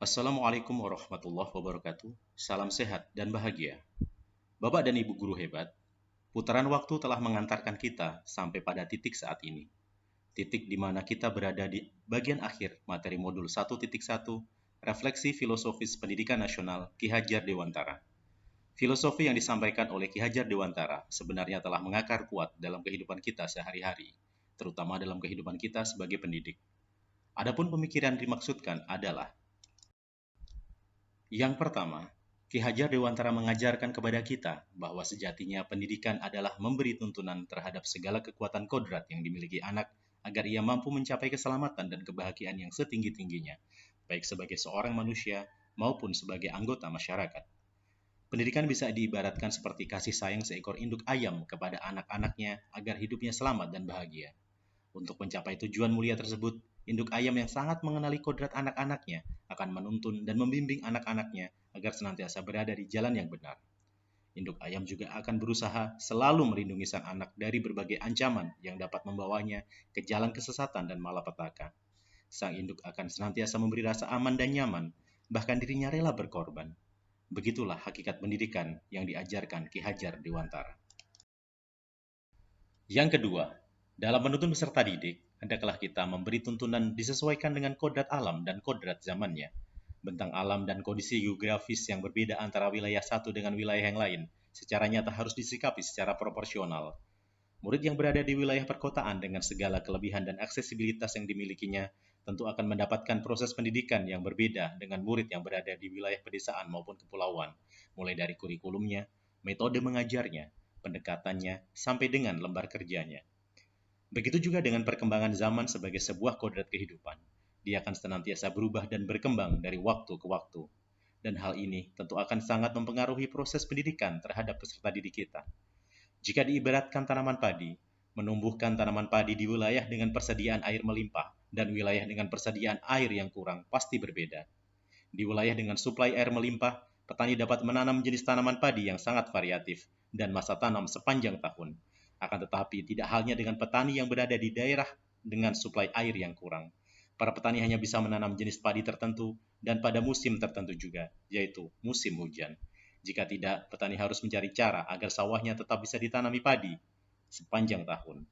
Assalamualaikum warahmatullahi wabarakatuh. Salam sehat dan bahagia. Bapak dan Ibu guru hebat, putaran waktu telah mengantarkan kita sampai pada titik saat ini. Titik di mana kita berada di bagian akhir materi modul 1.1, Refleksi Filosofis Pendidikan Nasional Ki Hajar Dewantara. Filosofi yang disampaikan oleh Ki Hajar Dewantara sebenarnya telah mengakar kuat dalam kehidupan kita sehari-hari, terutama dalam kehidupan kita sebagai pendidik. Adapun pemikiran dimaksudkan adalah yang pertama, Ki Hajar Dewantara mengajarkan kepada kita bahwa sejatinya pendidikan adalah memberi tuntunan terhadap segala kekuatan kodrat yang dimiliki anak agar ia mampu mencapai keselamatan dan kebahagiaan yang setinggi-tingginya, baik sebagai seorang manusia maupun sebagai anggota masyarakat. Pendidikan bisa diibaratkan seperti kasih sayang seekor induk ayam kepada anak-anaknya agar hidupnya selamat dan bahagia. Untuk mencapai tujuan mulia tersebut, induk ayam yang sangat mengenali kodrat anak-anaknya akan menuntun dan membimbing anak-anaknya agar senantiasa berada di jalan yang benar. Induk ayam juga akan berusaha selalu melindungi sang anak dari berbagai ancaman yang dapat membawanya ke jalan kesesatan dan malapetaka. Sang induk akan senantiasa memberi rasa aman dan nyaman, bahkan dirinya rela berkorban. Begitulah hakikat pendidikan yang diajarkan Ki Hajar Dewantara. Yang kedua, dalam menuntun peserta didik, hendaklah kita memberi tuntunan disesuaikan dengan kodrat alam dan kodrat zamannya. Bentang alam dan kondisi geografis yang berbeda antara wilayah satu dengan wilayah yang lain secara nyata harus disikapi secara proporsional. Murid yang berada di wilayah perkotaan dengan segala kelebihan dan aksesibilitas yang dimilikinya tentu akan mendapatkan proses pendidikan yang berbeda dengan murid yang berada di wilayah pedesaan maupun kepulauan, mulai dari kurikulumnya, metode mengajarnya, pendekatannya, sampai dengan lembar kerjanya. Begitu juga dengan perkembangan zaman sebagai sebuah kodrat kehidupan. Dia akan senantiasa berubah dan berkembang dari waktu ke waktu. Dan hal ini tentu akan sangat mempengaruhi proses pendidikan terhadap peserta didik kita. Jika diibaratkan tanaman padi, menumbuhkan tanaman padi di wilayah dengan persediaan air melimpah dan wilayah dengan persediaan air yang kurang pasti berbeda. Di wilayah dengan suplai air melimpah, petani dapat menanam jenis tanaman padi yang sangat variatif dan masa tanam sepanjang tahun. Akan tetapi tidak halnya dengan petani yang berada di daerah dengan suplai air yang kurang. Para petani hanya bisa menanam jenis padi tertentu dan pada musim tertentu juga, yaitu musim hujan. Jika tidak, petani harus mencari cara agar sawahnya tetap bisa ditanami padi sepanjang tahun.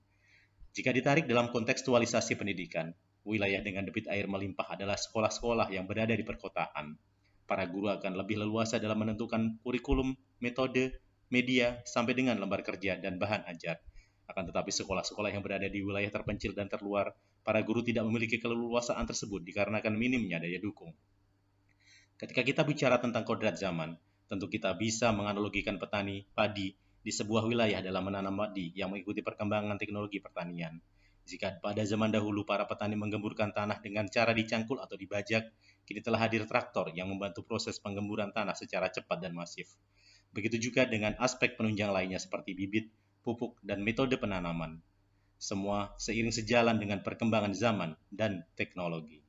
Jika ditarik dalam kontekstualisasi pendidikan, wilayah dengan debit air melimpah adalah sekolah-sekolah yang berada di perkotaan. Para guru akan lebih leluasa dalam menentukan kurikulum, metode, media, sampai dengan lembar kerja dan bahan ajar. Akan tetapi sekolah-sekolah yang berada di wilayah terpencil dan terluar, para guru tidak memiliki keleluasaan tersebut dikarenakan minimnya daya dukung. Ketika kita bicara tentang kodrat zaman, tentu kita bisa menganalogikan petani padi di sebuah wilayah dalam menanam padi yang mengikuti perkembangan teknologi pertanian. Jika pada zaman dahulu para petani menggemburkan tanah dengan cara dicangkul atau dibajak, kini telah hadir traktor yang membantu proses penggemburan tanah secara cepat dan masif. Begitu juga dengan aspek penunjang lainnya seperti bibit, pupuk, dan metode penanaman. Semua seiring sejalan dengan perkembangan zaman dan teknologi.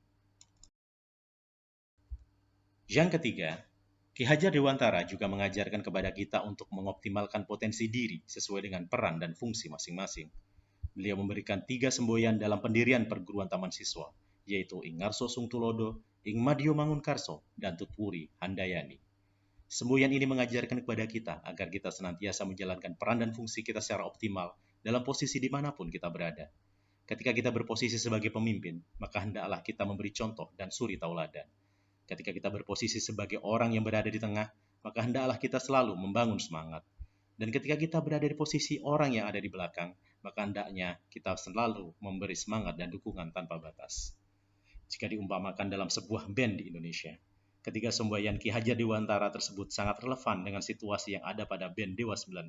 Yang ketiga, Ki Hajar Dewantara juga mengajarkan kepada kita untuk mengoptimalkan potensi diri sesuai dengan peran dan fungsi masing-masing. Beliau memberikan 3 semboyan dalam pendirian perguruan taman siswa, yaitu Ing Ngarso Sung Tulodo, Ing Madyo Mangunkarso, dan Tutpuri Handayani. Semboyan ini mengajarkan kepada kita agar kita senantiasa menjalankan peran dan fungsi kita secara optimal dalam posisi dimanapun kita berada. Ketika kita berposisi sebagai pemimpin, maka hendaklah kita memberi contoh dan suri tauladan. Ketika kita berposisi sebagai orang yang berada di tengah, maka hendaklah kita selalu membangun semangat. Dan ketika kita berada di posisi orang yang ada di belakang, maka hendaknya kita selalu memberi semangat dan dukungan tanpa batas. Jika diumpamakan dalam sebuah band di Indonesia, ketiga semboyan Ki Hajar Dewantara tersebut sangat relevan dengan situasi yang ada pada band Dewa 19.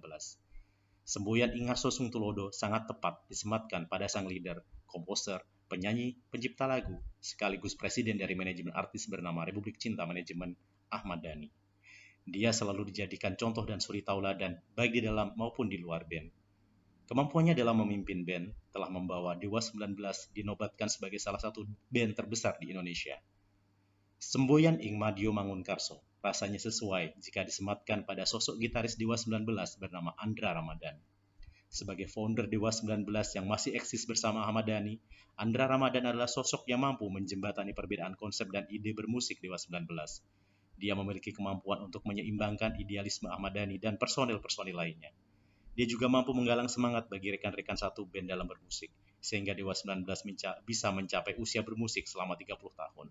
Semboyan Ing Ngarso Sung Tulodo sangat tepat disematkan pada sang leader, komposer, penyanyi, pencipta lagu, sekaligus presiden dari manajemen artis bernama Republik Cinta Manajemen, Ahmad Dhani. Dia selalu dijadikan contoh dan suri tauladan baik di dalam maupun di luar band. Kemampuannya dalam memimpin band telah membawa Dewa 19 dinobatkan sebagai salah satu band terbesar di Indonesia. Semboyan Ing Madyo Mangunkarso rasanya sesuai jika disematkan pada sosok gitaris Dewa 19 bernama Andra Ramadan. Sebagai founder Dewa 19 yang masih eksis bersama Ahmad Dhani, Andra Ramadan adalah sosok yang mampu menjembatani perbedaan konsep dan ide bermusik Dewa 19. Dia memiliki kemampuan untuk menyeimbangkan idealisme Ahmad Dhani dan personil-personil lainnya. Dia juga mampu menggalang semangat bagi rekan-rekan satu band dalam bermusik, sehingga Dewa 19 bisa mencapai usia bermusik selama 30 tahun.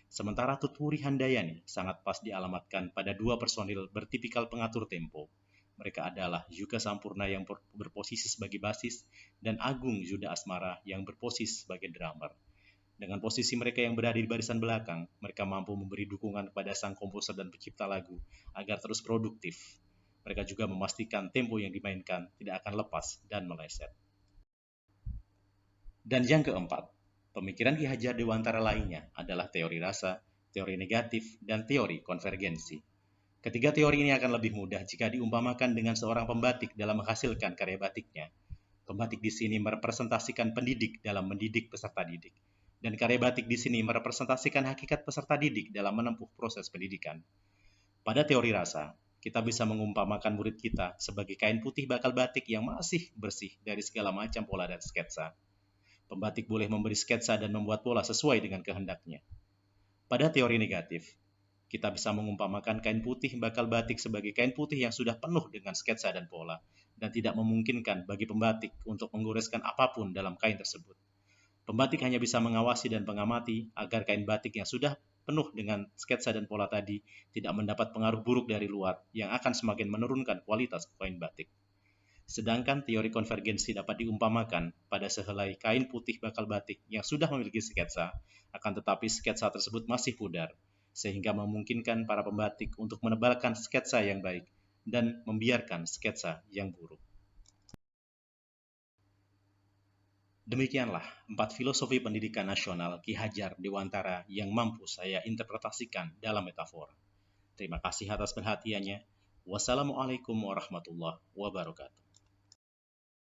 Sementara Tutwuri Handayani sangat pas dialamatkan pada dua personil bertipikal pengatur tempo. Mereka adalah Yuka Sampurna yang berposisi sebagai basis dan Agung Yuda Asmara yang berposisi sebagai drummer. Dengan posisi mereka yang berada di barisan belakang, mereka mampu memberi dukungan kepada sang komposer dan pencipta lagu agar terus produktif. Mereka juga memastikan tempo yang dimainkan tidak akan lepas dan meleset. Dan yang keempat, pemikiran Ki Hajar Dewantara lainnya adalah teori rasa, teori negatif, dan teori konvergensi. Ketiga teori ini akan lebih mudah jika diumpamakan dengan seorang pembatik dalam menghasilkan karya batiknya. Pembatik di sini merepresentasikan pendidik dalam mendidik peserta didik. Dan karya batik di sini merepresentasikan hakikat peserta didik dalam menempuh proses pendidikan. Pada teori rasa, kita bisa mengumpamakan murid kita sebagai kain putih bakal batik yang masih bersih dari segala macam pola dan sketsa. Pembatik boleh memberi sketsa dan membuat pola sesuai dengan kehendaknya. Pada teori negatif, kita bisa mengumpamakan kain putih bakal batik sebagai kain putih yang sudah penuh dengan sketsa dan pola, dan tidak memungkinkan bagi pembatik untuk menggoreskan apapun dalam kain tersebut. Pembatik hanya bisa mengawasi dan mengamati agar kain batik yang sudah penuh dengan sketsa dan pola tadi tidak mendapat pengaruh buruk dari luar yang akan semakin menurunkan kualitas kain batik. Sedangkan teori konvergensi dapat diumpamakan pada sehelai kain putih bakal batik yang sudah memiliki sketsa, akan tetapi sketsa tersebut masih pudar, sehingga memungkinkan para pembatik untuk menebalkan sketsa yang baik dan membiarkan sketsa yang buruk. Demikianlah 4 filosofi pendidikan nasional Ki Hajar Dewantara yang mampu saya interpretasikan dalam metafora. Terima kasih atas perhatiannya. Wassalamualaikum warahmatullahi wabarakatuh.